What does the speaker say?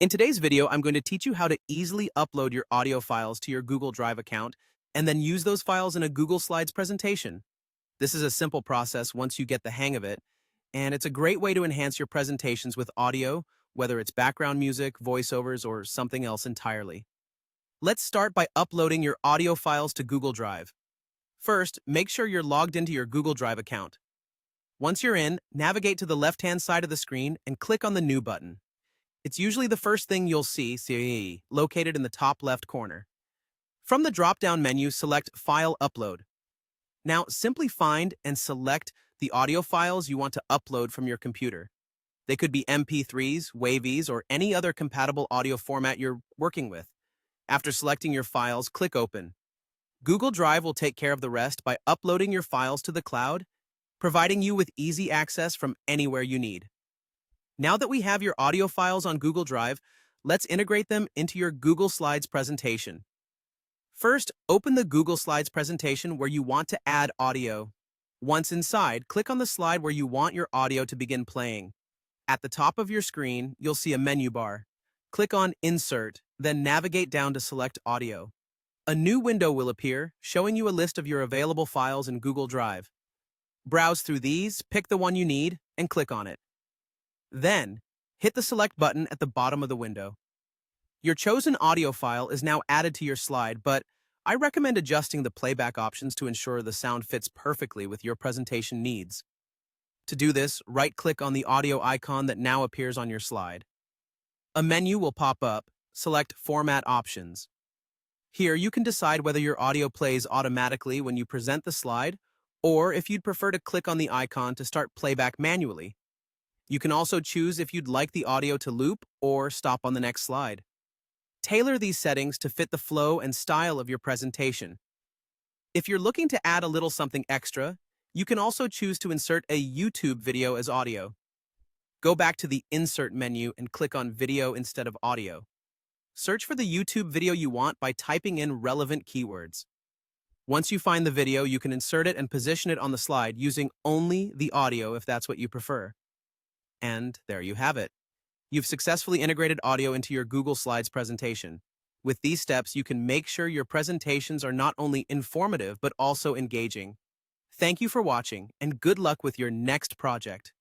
In today's video, I'm going to teach you how to easily upload your audio files to your Google Drive account and then use those files in a Google Slides presentation. This is a simple process once you get the hang of it, and it's a great way to enhance your presentations with audio, whether it's background music, voiceovers, or something else entirely. Let's start by uploading your audio files to Google Drive. First, make sure you're logged into your Google Drive account. Once you're in, navigate to the left-hand side of the screen and click on the New button. It's usually the first thing you'll see, located in the top left corner. From the drop-down menu, select File Upload. Now, simply find and select the audio files you want to upload from your computer. They could be MP3s, Wavies, or any other compatible audio format you're working with. After selecting your files, click Open. Google Drive will take care of the rest by uploading your files to the cloud, providing you with easy access from anywhere you need. Now that we have your audio files on Google Drive, let's integrate them into your Google Slides presentation. First, open the Google Slides presentation where you want to add audio. Once inside, click on the slide where you want your audio to begin playing. At the top of your screen, you'll see a menu bar. Click on Insert, then navigate down to select Audio. A new window will appear, showing you a list of your available files in Google Drive. Browse through these, pick the one you need, and click on it. Then, hit the Select button at the bottom of the window. Your chosen audio file is now added to your slide, but I recommend adjusting the playback options to ensure the sound fits perfectly with your presentation needs. To do this, right-click on the audio icon that now appears on your slide. A menu will pop up. Select Format Options. Here, you can decide whether your audio plays automatically when you present the slide, or if you'd prefer to click on the icon to start playback manually. You can also choose if you'd like the audio to loop or stop on the next slide. Tailor these settings to fit the flow and style of your presentation. If you're looking to add a little something extra, you can also choose to insert a YouTube video as audio. Go back to the Insert menu and click on Video instead of Audio. Search for the YouTube video you want by typing in relevant keywords. Once you find the video, you can insert it and position it on the slide using only the audio if that's what you prefer. And there you have it. You've successfully integrated audio into your Google Slides presentation. With these steps, you can make sure your presentations are not only informative but also engaging. Thank you for watching, and good luck with your next project.